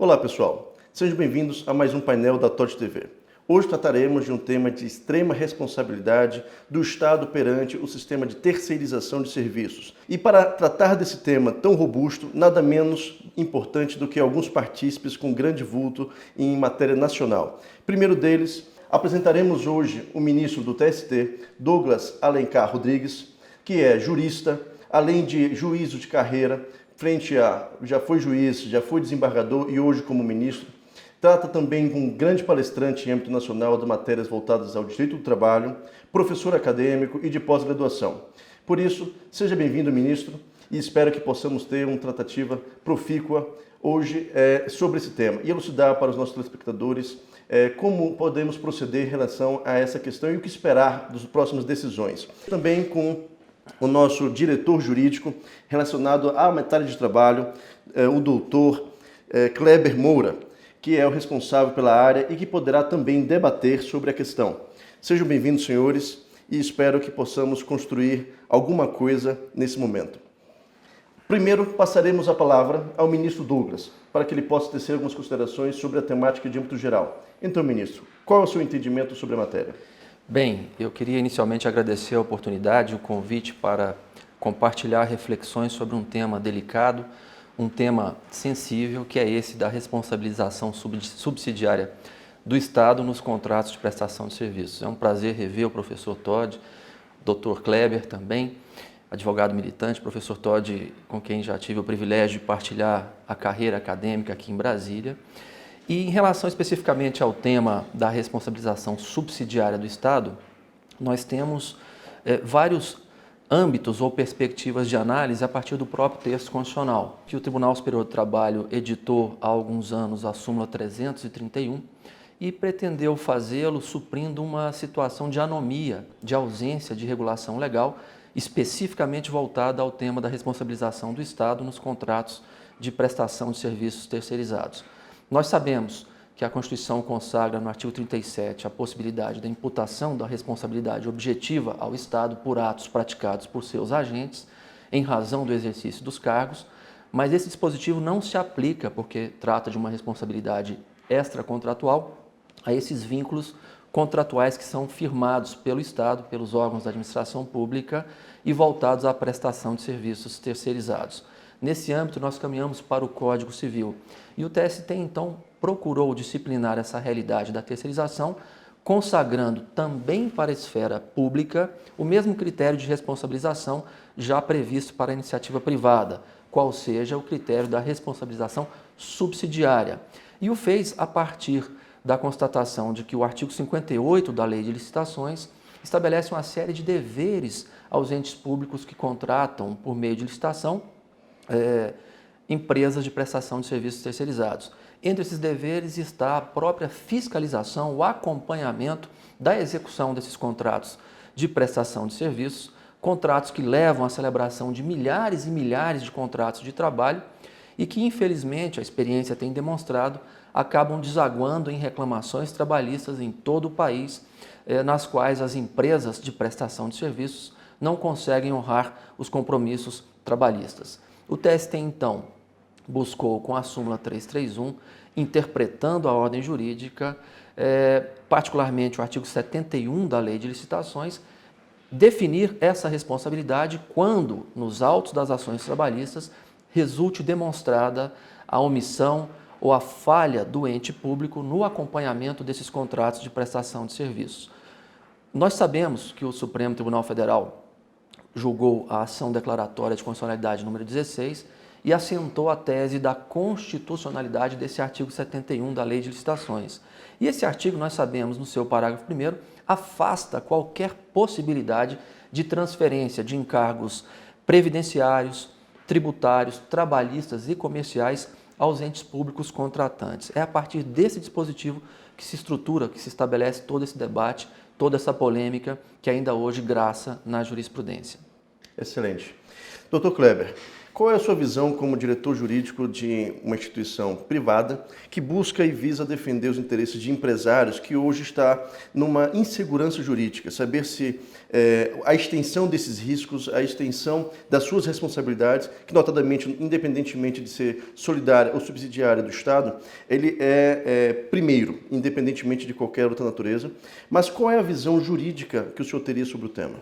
Olá pessoal, sejam bem-vindos a mais um painel da TOD TV. Hoje trataremos de um tema de extrema responsabilidade do Estado perante o sistema de terceirização de serviços. E para tratar desse tema tão robusto, nada menos importante do que alguns partícipes com grande vulto em matéria nacional. Primeiro deles, apresentaremos hoje o ministro do TST, Douglas Alencar Rodrigues, que é jurista, além de juízo de carreira, já foi juiz, já foi desembargador e hoje como ministro. Trata também de um grande palestrante em âmbito nacional de matérias voltadas ao direito do trabalho, professor acadêmico e de pós-graduação. Por isso, seja bem-vindo, ministro, e espero que possamos ter uma tratativa profícua hoje sobre esse tema e elucidar para os nossos telespectadores como podemos proceder em relação a essa questão e o que esperar das próximas decisões. Também com o nosso diretor jurídico relacionado à matéria de trabalho, o doutor Kleber Moura, que é o responsável pela área e que poderá também debater sobre a questão. Sejam bem-vindos, senhores, e espero que possamos construir alguma coisa nesse momento. Primeiro, passaremos a palavra ao ministro Douglas, para que ele possa tecer algumas considerações sobre a temática de âmbito geral. Então, ministro, qual é o seu entendimento sobre a matéria? Bem, eu queria inicialmente agradecer a oportunidade, o convite para compartilhar reflexões sobre um tema delicado, um tema sensível, que é esse da responsabilização subsidiária do Estado nos contratos de prestação de serviços. É um prazer rever o professor Todd, Dr. Kleber também, advogado militante, professor Todd, com quem já tive o privilégio de partilhar a carreira acadêmica aqui em Brasília. E em relação especificamente ao tema da responsabilização subsidiária do Estado, nós temos vários âmbitos ou perspectivas de análise a partir do próprio texto constitucional, que o Tribunal Superior do Trabalho editou há alguns anos a súmula 331 e pretendeu fazê-lo suprindo uma situação de anomia, de ausência de regulação legal, especificamente voltada ao tema da responsabilização do Estado nos contratos de prestação de serviços terceirizados. Nós sabemos que a Constituição consagra no artigo 37 a possibilidade da imputação da responsabilidade objetiva ao Estado por atos praticados por seus agentes em razão do exercício dos cargos, mas esse dispositivo não se aplica porque trata de uma responsabilidade extracontratual a esses vínculos contratuais que são firmados pelo Estado, pelos órgãos da administração pública e voltados à prestação de serviços terceirizados. Nesse âmbito, nós caminhamos para o Código Civil e o TST, então, procurou disciplinar essa realidade da terceirização, consagrando também para a esfera pública o mesmo critério de responsabilização já previsto para a iniciativa privada, qual seja o critério da responsabilização subsidiária. E o fez a partir da constatação de que o artigo 58 da Lei de Licitações estabelece uma série de deveres aos entes públicos que contratam, por meio de licitação, empresas de prestação de serviços terceirizados. Entre esses deveres está a própria fiscalização, o acompanhamento da execução desses contratos de prestação de serviços, contratos que levam à celebração de milhares e milhares de contratos de trabalho e que, infelizmente, a experiência tem demonstrado, acabam desaguando em reclamações trabalhistas em todo o país, nas quais as empresas de prestação de serviços não conseguem honrar os compromissos trabalhistas. O TST, então, buscou, com a súmula 331, interpretando a ordem jurídica, particularmente o artigo 71 da Lei de Licitações, definir essa responsabilidade quando, nos autos das ações trabalhistas, resulte demonstrada a omissão ou a falha do ente público no acompanhamento desses contratos de prestação de serviços. Nós sabemos que o Supremo Tribunal Federal julgou a ação declaratória de constitucionalidade número 16 e assentou a tese da constitucionalidade desse artigo 71 da Lei de Licitações. E esse artigo, nós sabemos, no seu parágrafo 1º, afasta qualquer possibilidade de transferência de encargos previdenciários, tributários, trabalhistas e comerciais aos entes públicos contratantes. É a partir desse dispositivo que se estrutura, que se estabelece todo esse debate, toda essa polêmica que ainda hoje graça na jurisprudência. Excelente. Dr. Kleber, Qual é a sua visão como diretor jurídico de uma instituição privada que busca e visa defender os interesses de empresários que hoje está numa insegurança jurídica? Saber se a extensão desses riscos, a extensão das suas responsabilidades, que notadamente, independentemente de ser solidária ou subsidiária do Estado, ele é primeiro, independentemente de qualquer outra natureza. Mas qual é a visão jurídica que o senhor teria sobre o tema?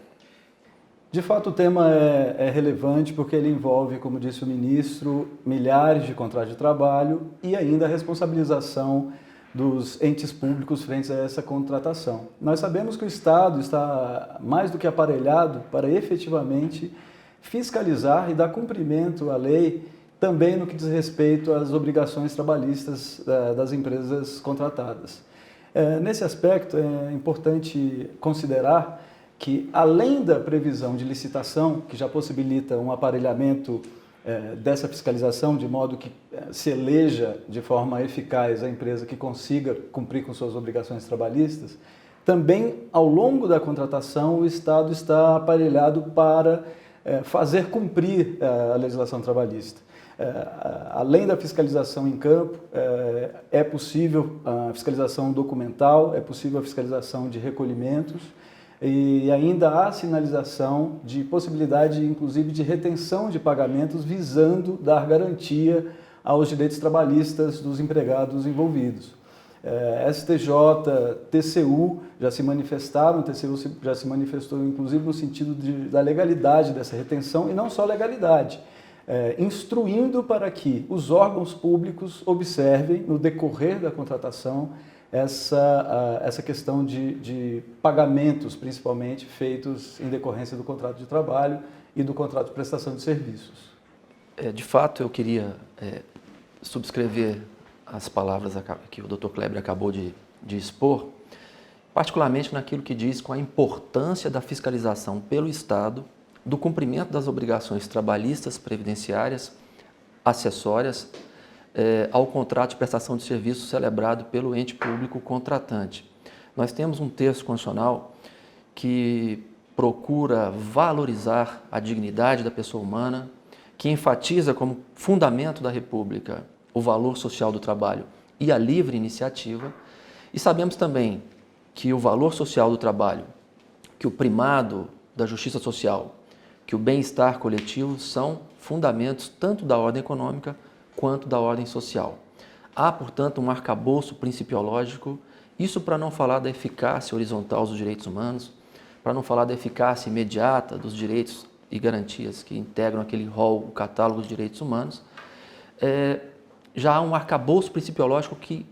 De fato, o tema é relevante porque ele envolve, como disse o ministro, milhares de contratos de trabalho e ainda a responsabilização dos entes públicos frente a essa contratação. Nós sabemos que o Estado está mais do que aparelhado para efetivamente fiscalizar e dar cumprimento à lei também no que diz respeito às obrigações trabalhistas das empresas contratadas. Nesse aspecto, é importante considerar que, além da previsão de licitação, que já possibilita um aparelhamento dessa fiscalização, de modo que se eleja de forma eficaz a empresa que consiga cumprir com suas obrigações trabalhistas, também, ao longo da contratação, o Estado está aparelhado para fazer cumprir a legislação trabalhista. Além da fiscalização em campo, é possível a fiscalização documental, é possível a fiscalização de recolhimentos, e ainda há sinalização de possibilidade, inclusive, de retenção de pagamentos visando dar garantia aos direitos trabalhistas dos empregados envolvidos. STJ, TCU já se manifestaram, o TCU já se manifestou, inclusive, no sentido da legalidade dessa retenção, e não só legalidade, instruindo para que os órgãos públicos observem, no decorrer da contratação, essa questão de pagamentos, principalmente, feitos em decorrência do contrato de trabalho e do contrato de prestação de serviços. De fato, eu queria subscrever as palavras que o Dr. Kleber acabou de expor, particularmente naquilo que diz com a importância da fiscalização pelo Estado do cumprimento das obrigações trabalhistas, previdenciárias, acessórias, ao contrato de prestação de serviço celebrado pelo ente público contratante. Nós temos um texto constitucional que procura valorizar a dignidade da pessoa humana, que enfatiza como fundamento da República o valor social do trabalho e a livre iniciativa, e sabemos também que o valor social do trabalho, que o primado da justiça social, que o bem-estar coletivo são fundamentos tanto da ordem econômica quanto da ordem social. Há, portanto, um arcabouço principiológico, isso para não falar da eficácia horizontal dos direitos humanos, para não falar da eficácia imediata dos direitos e garantias que integram aquele rol, o catálogo de direitos humanos. Já há um arcabouço principiológico que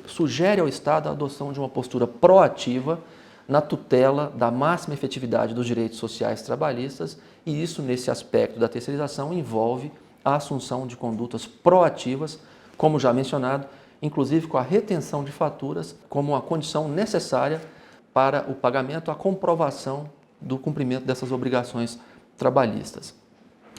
sugere ao Estado a adoção de uma postura proativa na tutela da máxima efetividade dos direitos sociais trabalhistas, e isso, nesse aspecto da terceirização, envolve a assunção de condutas proativas, como já mencionado, inclusive com a retenção de faturas como uma condição necessária para o pagamento, a comprovação do cumprimento dessas obrigações trabalhistas.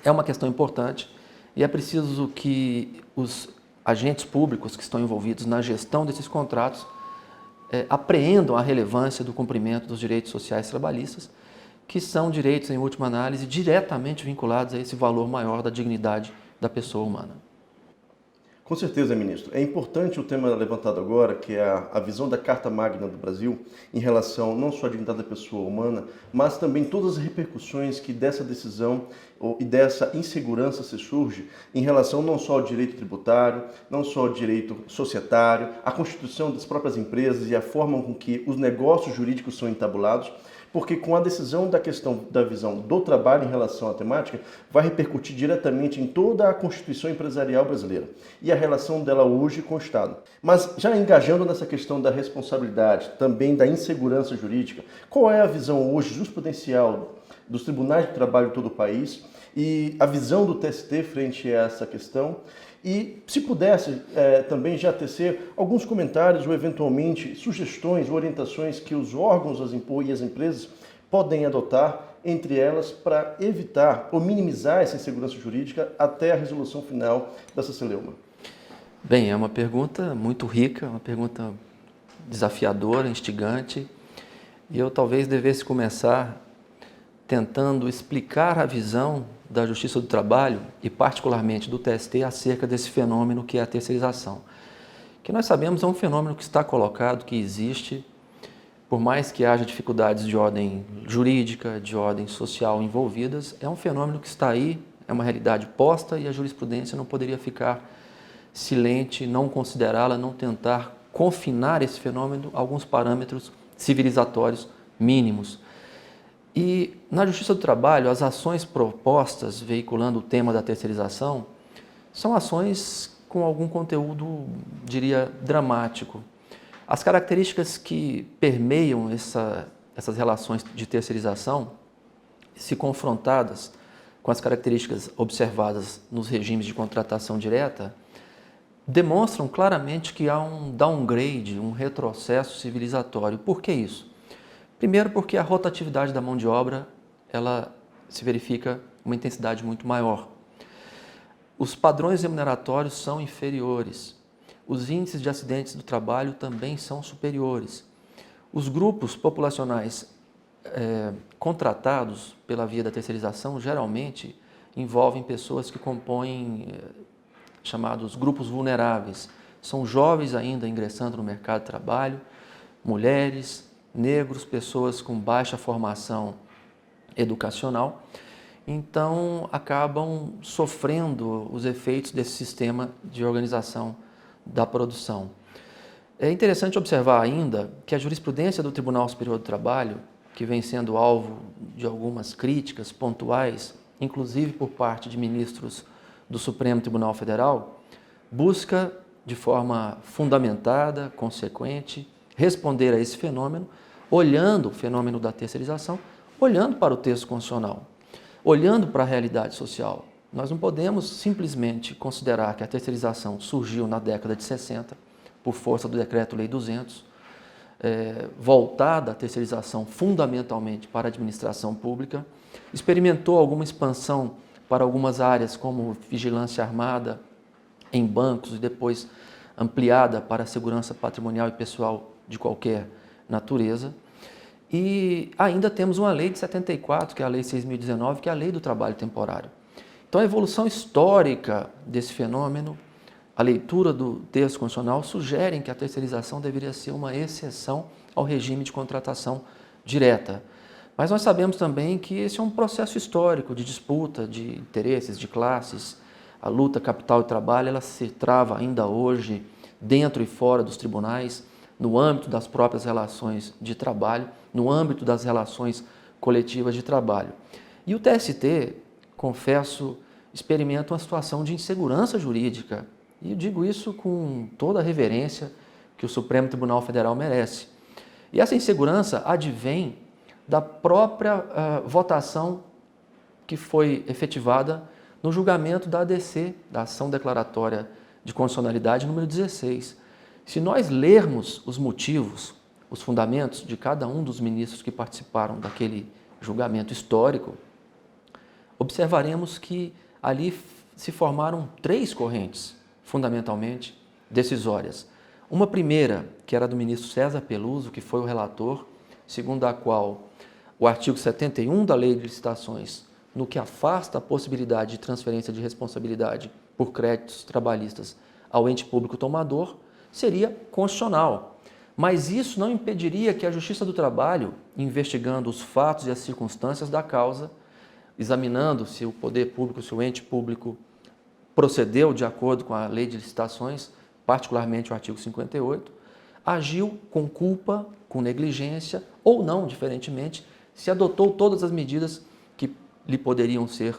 É uma questão importante e é preciso que os agentes públicos que estão envolvidos na gestão desses contratos apreendam a relevância do cumprimento dos direitos sociais trabalhistas, que são direitos, em última análise, diretamente vinculados a esse valor maior da dignidade da pessoa humana. Com certeza, ministro. É importante o tema levantado agora, que é a visão da Carta Magna do Brasil em relação não só à dignidade da pessoa humana, mas também todas as repercussões que dessa decisão e dessa insegurança se surge em relação não só ao direito tributário, não só ao direito societário, à constituição das próprias empresas e a forma com que os negócios jurídicos são entabulados, porque com a decisão da questão da visão do trabalho em relação à temática, vai repercutir diretamente em toda a Constituição empresarial brasileira e a relação dela hoje com o Estado. Mas já engajando nessa questão da responsabilidade, também da insegurança jurídica, qual é a visão hoje jurisprudencial dos tribunais de trabalho de todo o país e a visão do TST frente a essa questão? E, se pudesse, também já tecer alguns comentários ou, eventualmente, sugestões ou orientações que os órgãos e as empresas podem adotar, entre elas, para evitar ou minimizar essa insegurança jurídica até a resolução final dessa celeuma. Bem, é uma pergunta muito rica, uma pergunta desafiadora, instigante, e eu talvez devesse começar tentando explicar a visão da Justiça do Trabalho e particularmente do TST acerca desse fenômeno que é a terceirização. Que nós sabemos é um fenômeno que está colocado, que existe, por mais que haja dificuldades de ordem jurídica, de ordem social envolvidas, é um fenômeno que está aí, é uma realidade posta e a jurisprudência não poderia ficar silente, não considerá-la, não tentar confinar esse fenômeno a alguns parâmetros civilizatórios mínimos. E na Justiça do Trabalho, as ações propostas veiculando o tema da terceirização são ações com algum conteúdo, diria, dramático. As características que permeiam essas relações de terceirização, se confrontadas com as características observadas nos regimes de contratação direta, demonstram claramente que há um downgrade, um retrocesso civilizatório. Por que isso? Primeiro, porque a rotatividade da mão de obra ela se verifica uma intensidade muito maior. Os padrões remuneratórios são inferiores. Os índices de acidentes do trabalho também são superiores. Os grupos populacionais contratados pela via da terceirização geralmente envolvem pessoas que compõem chamados grupos vulneráveis. São jovens ainda ingressando no mercado de trabalho, mulheres, negros, pessoas com baixa formação educacional, então acabam sofrendo os efeitos desse sistema de organização da produção. É interessante observar ainda que a jurisprudência do Tribunal Superior do Trabalho, que vem sendo alvo de algumas críticas pontuais, inclusive por parte de ministros do Supremo Tribunal Federal, busca de forma fundamentada, consequente, responder a esse fenômeno, olhando o fenômeno da terceirização, olhando para o texto constitucional, olhando para a realidade social. Nós não podemos simplesmente considerar que a terceirização surgiu na década de 60, por força do Decreto-Lei 200, voltada à terceirização fundamentalmente para a administração pública, experimentou alguma expansão para algumas áreas como vigilância armada em bancos e depois ampliada para a segurança patrimonial e pessoal de qualquer natureza. E ainda temos uma lei de 74, que é a Lei 6.019, que é a Lei do Trabalho Temporário. Então a evolução histórica desse fenômeno, a leitura do texto constitucional sugerem que a terceirização deveria ser uma exceção ao regime de contratação direta. Mas nós sabemos também que esse é um processo histórico de disputa de interesses, de classes. A luta capital e trabalho ela se trava ainda hoje dentro e fora dos tribunais, no âmbito das próprias relações de trabalho, no âmbito das relações coletivas de trabalho. E o TST, confesso, experimenta uma situação de insegurança jurídica. E eu digo isso com toda a reverência que o Supremo Tribunal Federal merece. E essa insegurança advém da própria votação que foi efetivada no julgamento da ADC, da Ação Declaratória de Constitucionalidade número 16. Se nós lermos os motivos, os fundamentos de cada um dos ministros que participaram daquele julgamento histórico, observaremos que ali se formaram 3 correntes, fundamentalmente decisórias. Uma primeira, que era do ministro César Peluso, que foi o relator, segundo a qual o artigo 71 da Lei de Licitações, no que afasta a possibilidade de transferência de responsabilidade por créditos trabalhistas ao ente público tomador, seria constitucional. Mas isso não impediria que a Justiça do Trabalho, investigando os fatos e as circunstâncias da causa, examinando se o poder público, se o ente público procedeu de acordo com a Lei de Licitações, particularmente o artigo 58, agiu com culpa, com negligência ou não, diferentemente, se adotou todas as medidas que lhe poderiam ser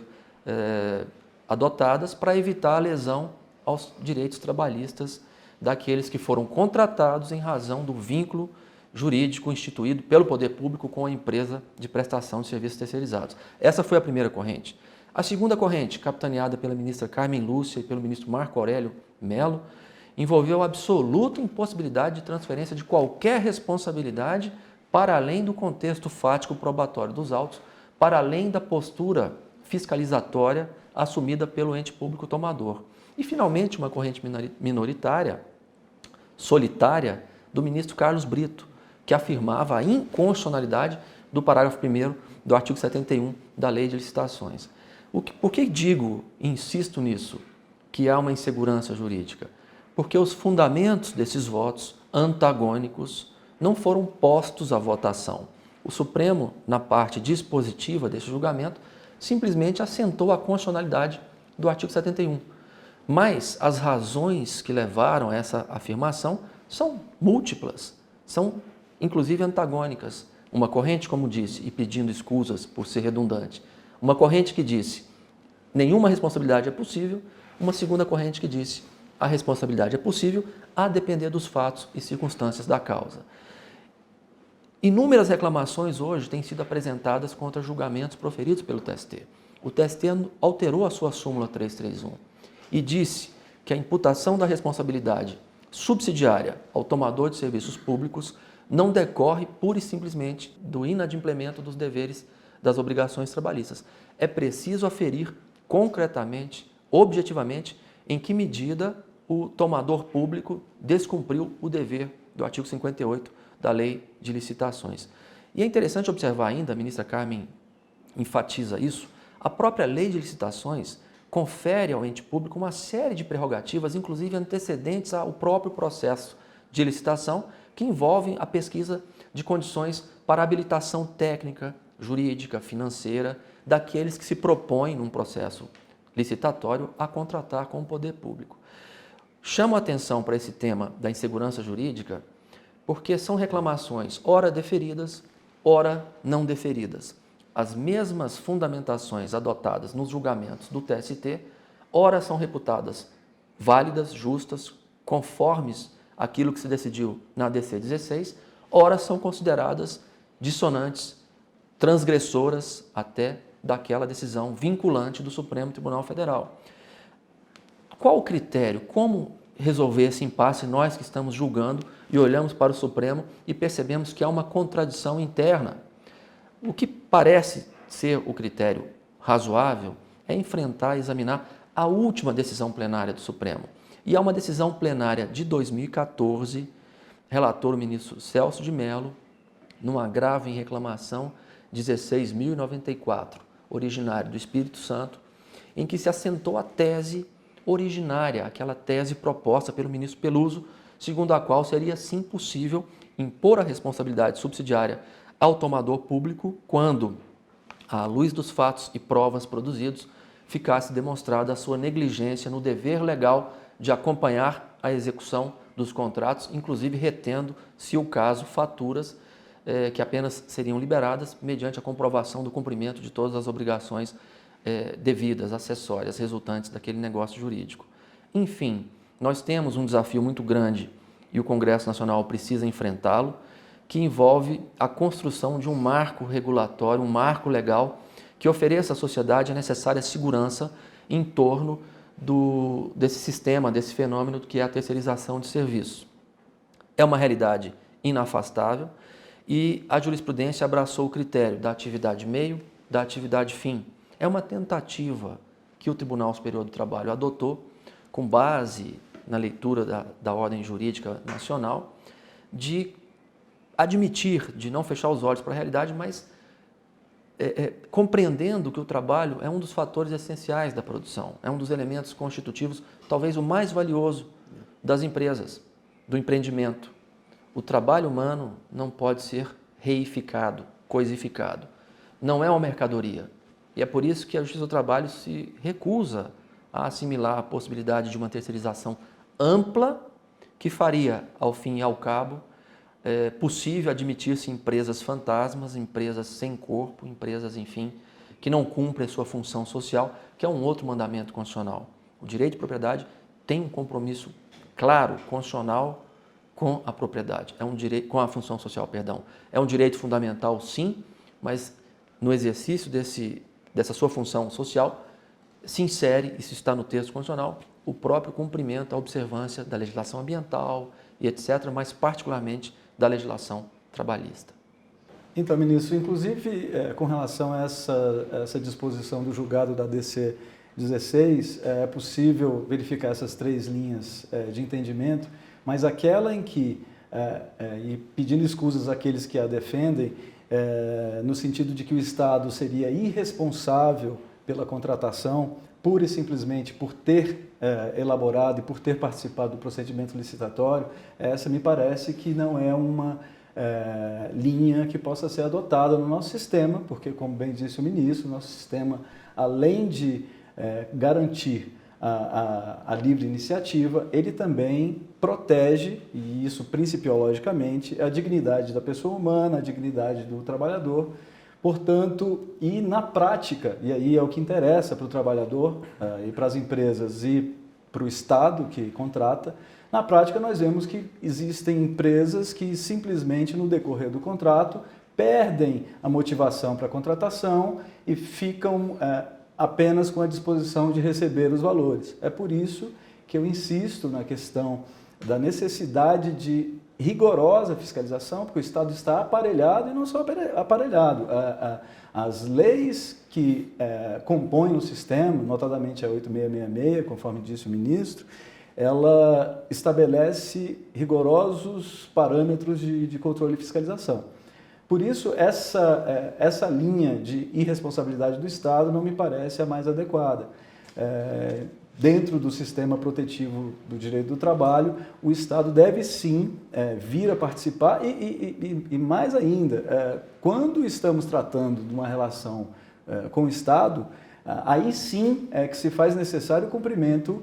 adotadas para evitar a lesão aos direitos trabalhistas daqueles que foram contratados em razão do vínculo jurídico instituído pelo poder público com a empresa de prestação de serviços terceirizados. Essa foi a primeira corrente. A segunda corrente, capitaneada pela ministra Carmen Lúcia e pelo ministro Marco Aurélio Mello, envolveu a absoluta impossibilidade de transferência de qualquer responsabilidade para além do contexto fático probatório dos autos, para além da postura fiscalizatória assumida pelo ente público tomador. E, finalmente, uma corrente minoritária, solitária, do ministro Carlos Brito, que afirmava a inconstitucionalidade do parágrafo 1º do artigo 71 da Lei de Licitações. Por que digo e insisto nisso, que há uma insegurança jurídica? Porque os fundamentos desses votos antagônicos não foram postos à votação. O Supremo, na parte dispositiva desse julgamento, simplesmente assentou a constitucionalidade do artigo 71. Mas as razões que levaram a essa afirmação são múltiplas, são inclusive antagônicas. Uma corrente, como disse, e pedindo escusas por ser redundante, uma corrente que disse nenhuma responsabilidade é possível, uma segunda corrente que disse a responsabilidade é possível a depender dos fatos e circunstâncias da causa. Inúmeras reclamações hoje têm sido apresentadas contra julgamentos proferidos pelo TST. O TST alterou a sua súmula 331 e disse que a imputação da responsabilidade subsidiária ao tomador de serviços públicos não decorre pura e simplesmente do inadimplemento dos deveres das obrigações trabalhistas. É preciso aferir concretamente, objetivamente, em que medida o tomador público descumpriu o dever do artigo 58 da Lei de Licitações. E é interessante observar ainda, a ministra Carmen enfatiza isso, a própria Lei de Licitações confere ao ente público uma série de prerrogativas, inclusive antecedentes ao próprio processo de licitação, que envolvem a pesquisa de condições para habilitação técnica, jurídica, financeira, daqueles que se propõem, num processo licitatório, a contratar com o poder público. Chamo a atenção para esse tema da insegurança jurídica, porque são reclamações ora deferidas, ora não deferidas. As mesmas fundamentações adotadas nos julgamentos do TST, ora são reputadas válidas, justas, conformes àquilo que se decidiu na DC 16, ora são consideradas dissonantes, transgressoras até daquela decisão vinculante do Supremo Tribunal Federal. Qual o critério? Como resolver esse impasse nós que estamos julgando e olhamos para o Supremo e percebemos que há uma contradição interna? O que parece ser o critério razoável é enfrentar e examinar a última decisão plenária do Supremo. E há uma decisão plenária de 2014, relator o ministro Celso de Mello, num agravo em reclamação 16.094, originário do Espírito Santo, em que se assentou a tese originária, aquela tese proposta pelo ministro Peluso, segundo a qual seria sim possível impor a responsabilidade subsidiária ao tomador público quando, à luz dos fatos e provas produzidos, ficasse demonstrada a sua negligência no dever legal de acompanhar a execução dos contratos, inclusive retendo, se o caso, faturas que apenas seriam liberadas mediante a comprovação do cumprimento de todas as obrigações devidas, acessórias, resultantes daquele negócio jurídico. Enfim, nós temos um desafio muito grande e o Congresso Nacional precisa enfrentá-lo, que envolve a construção de um marco regulatório, um marco legal que ofereça à sociedade a necessária segurança em torno desse sistema, desse fenômeno que é a terceirização de serviços. É uma realidade inafastável e a jurisprudência abraçou o critério da atividade meio, da atividade fim. É uma tentativa que o Tribunal Superior do Trabalho adotou, com base na leitura da ordem jurídica nacional, de admitir, de não fechar os olhos para a realidade, mas compreendendo que o trabalho é um dos fatores essenciais da produção, é um dos elementos constitutivos, talvez o mais valioso das empresas, do empreendimento. O trabalho humano não pode ser reificado, coisificado. Não é uma mercadoria. E é por isso que a Justiça do Trabalho se recusa a assimilar a possibilidade de uma terceirização ampla que faria, ao fim e ao cabo, possível admitir-se empresas fantasmas, empresas sem corpo, empresas, enfim, que não cumprem a sua função social, que é um outro mandamento constitucional. O direito de propriedade tem um compromisso claro, constitucional, com a propriedade, com a função social, perdão. É um direito fundamental, sim, mas no exercício dessa sua função social, se insere, isso está no texto constitucional, o próprio cumprimento, a observância da legislação ambiental e etc., mas particularmente da legislação trabalhista. Então, ministro, inclusive com relação a essa disposição do julgado da DC 16, é possível verificar essas três linhas de entendimento, mas aquela em que, e pedindo escusas àqueles que a defendem, no sentido de que o Estado seria irresponsável pela contratação, pura e simplesmente por ter elaborado e por ter participado do procedimento licitatório, essa me parece que não é uma linha que possa ser adotada no nosso sistema, porque, como bem disse o ministro, nosso sistema, além de garantir a livre iniciativa, ele também protege, e isso principiologicamente, a dignidade da pessoa humana, a dignidade do trabalhador. Portanto, e na prática, e aí é o que interessa para o trabalhador e para as empresas e para o Estado que contrata, na prática nós vemos que existem empresas que simplesmente no decorrer do contrato perdem a motivação para a contratação e ficam apenas com a disposição de receber os valores. É por isso que eu insisto na questão da necessidade de rigorosa fiscalização, porque o Estado está aparelhado e não só aparelhado. As leis que compõem o sistema, notadamente a 8666, conforme disse o ministro, ela estabelece rigorosos parâmetros de controle e fiscalização. Por isso, essa linha de irresponsabilidade do Estado não me parece a mais adequada. Dentro do sistema protetivo do direito do trabalho, o Estado deve sim vir a participar e mais ainda, quando estamos tratando de uma relação com o Estado, aí sim é que se faz necessário o cumprimento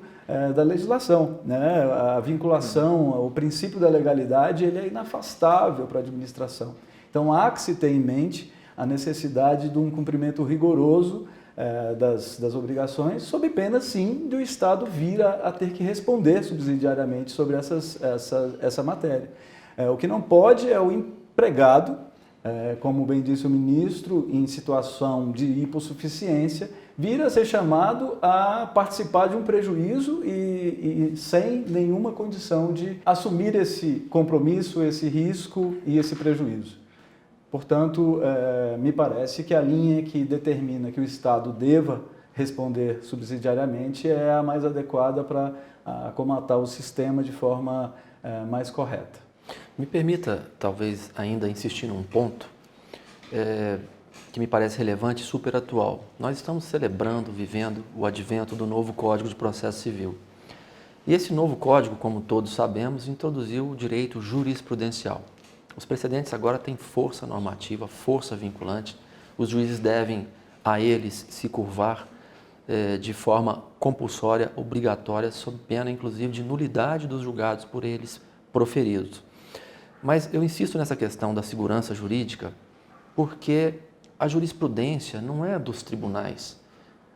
da legislação, né? A vinculação, o princípio da legalidade, ele é inafastável para a administração. Então, há que se ter em mente a necessidade de um cumprimento rigoroso das obrigações, sob pena, sim, do Estado vir a ter que responder subsidiariamente sobre essa matéria. O que não pode é o empregado, como bem disse o ministro, em situação de hipossuficiência, vir a ser chamado a participar de um prejuízo e sem nenhuma condição de assumir esse compromisso, esse risco e esse prejuízo. Portanto, me parece que a linha que determina que o Estado deva responder subsidiariamente é a mais adequada para acomatar o sistema de forma mais correta. Me permita, talvez, ainda insistir num ponto que me parece relevante e super atual. Nós estamos celebrando, vivendo o advento do novo Código de Processo Civil. E esse novo código, como todos sabemos, introduziu o direito jurisprudencial. Os precedentes agora têm força normativa, força vinculante. Os juízes devem a eles se curvar de forma compulsória, obrigatória, sob pena, inclusive, de nulidade dos julgados por eles proferidos. Mas eu insisto nessa questão da segurança jurídica porque a jurisprudência não é dos tribunais.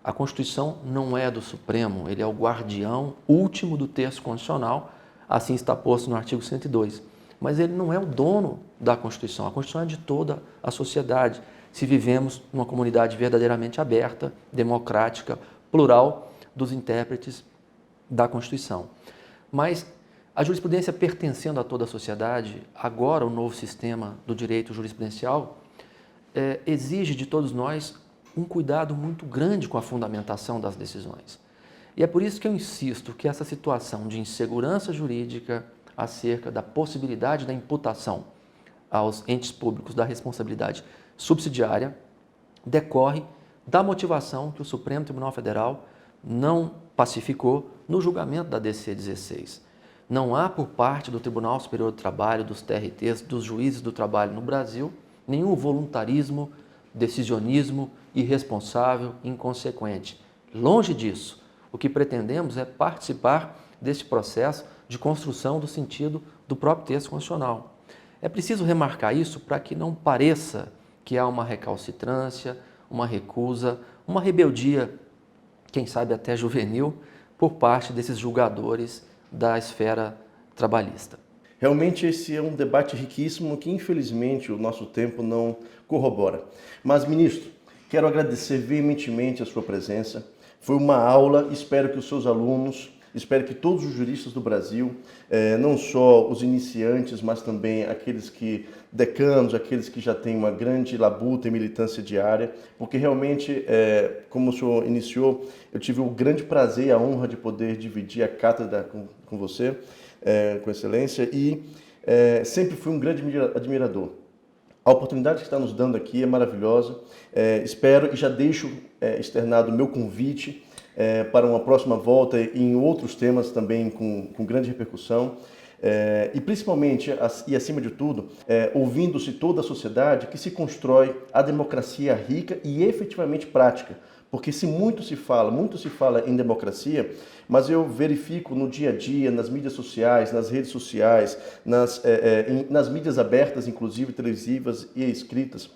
A Constituição não é do Supremo, ele é o guardião último do texto constitucional, assim está posto no artigo 102. Mas ele não é o dono da Constituição. A Constituição é de toda a sociedade, se vivemos numa comunidade verdadeiramente aberta, democrática, plural dos intérpretes da Constituição. Mas a jurisprudência pertencendo a toda a sociedade, agora o novo sistema do direito jurisprudencial exige de todos nós um cuidado muito grande com a fundamentação das decisões. E é por isso que eu insisto que essa situação de insegurança jurídica acerca da possibilidade da imputação aos entes públicos da responsabilidade subsidiária decorre da motivação que o Supremo Tribunal Federal não pacificou no julgamento da DC 16. Não há por parte do Tribunal Superior do Trabalho, dos TRTs, dos juízes do trabalho no Brasil, nenhum voluntarismo, decisionismo irresponsável, inconsequente. Longe disso, o que pretendemos é participar deste processo de construção do sentido do próprio texto constitucional. É preciso remarcar isso para que não pareça que há uma recalcitrância, uma recusa, uma rebeldia, quem sabe até juvenil, por parte desses julgadores da esfera trabalhista. Realmente esse é um debate riquíssimo que infelizmente o nosso tempo não corrobora. Mas, ministro, quero agradecer veementemente a sua presença. Foi uma aula, espero que os seus alunos, espero que todos os juristas do Brasil, não só os iniciantes, mas também aqueles que decanos, aqueles que já têm uma grande labuta e militância diária, porque realmente, como o senhor iniciou, eu tive o grande prazer e a honra de poder dividir a cátedra com você, com excelência, e sempre fui um grande admirador. A oportunidade que está nos dando aqui é maravilhosa. Espero e já deixo externado o meu convite para uma próxima volta em outros temas também com grande repercussão. E principalmente, e acima de tudo, ouvindo-se toda a sociedade, que se constrói a democracia rica e efetivamente prática. Porque muito se fala em democracia, mas eu verifico no dia a dia, nas mídias sociais, nas redes sociais, nas mídias abertas, inclusive televisivas e escritas,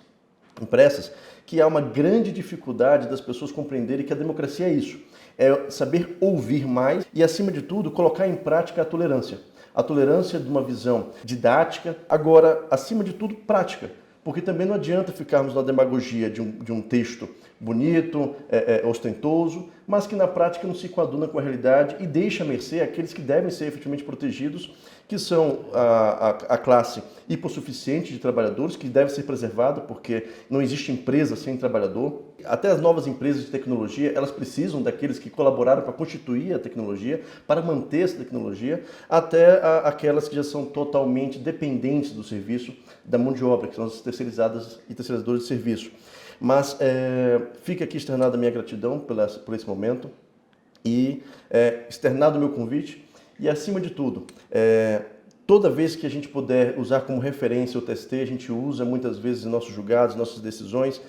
impressas, que há uma grande dificuldade das pessoas compreenderem que a democracia é isso. É saber ouvir mais e, acima de tudo, colocar em prática a tolerância. A tolerância de uma visão didática, agora, acima de tudo, prática. Porque também não adianta ficarmos na demagogia de um texto bonito, ostentoso, mas que na prática não se coaduna com a realidade e deixa a mercê aqueles que devem ser efetivamente protegidos, que são a classe hipossuficiente de trabalhadores, que deve ser preservada, porque não existe empresa sem trabalhador. Até as novas empresas de tecnologia, elas precisam daqueles que colaboraram para constituir a tecnologia, para manter essa tecnologia, até aquelas que já são totalmente dependentes do serviço da mão de obra, que são as terceirizadas e terceirizadores de serviço. Mas fica aqui externada a minha gratidão por esse momento e externado o meu convite e, acima de tudo, toda vez que a gente puder usar como referência o TST, a gente usa muitas vezes em nossos julgados, nossas decisões,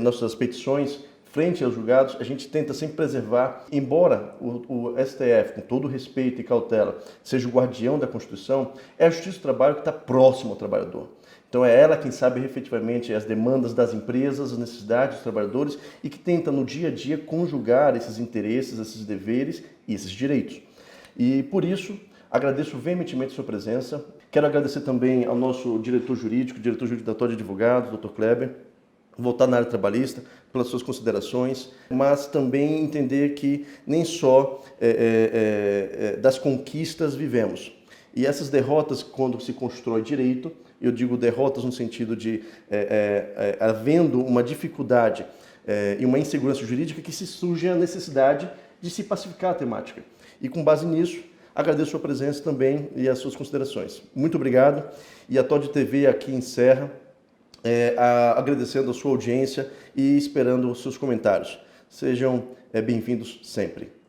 nossas petições frente aos julgados, a gente tenta sempre preservar, embora o STF, com todo respeito e cautela, seja o guardião da Constituição, é a Justiça do Trabalho que está próximo ao trabalhador. Então é ela quem sabe efetivamente as demandas das empresas, as necessidades dos trabalhadores e que tenta no dia a dia conjugar esses interesses, esses deveres e esses direitos. E por isso agradeço veementemente a sua presença. Quero agradecer também ao nosso diretor jurídico da TOD Advogados, Dr. Kleber, voltar na área trabalhista, pelas suas considerações, mas também entender que nem só das conquistas vivemos. E essas derrotas, quando se constrói direito, eu digo derrotas no sentido de havendo uma dificuldade e uma insegurança jurídica, que se surge a necessidade de se pacificar a temática. E com base nisso, agradeço a sua presença também e as suas considerações. Muito obrigado. E a TOD TV aqui encerra, agradecendo a sua audiência e esperando os seus comentários. Sejam bem-vindos sempre.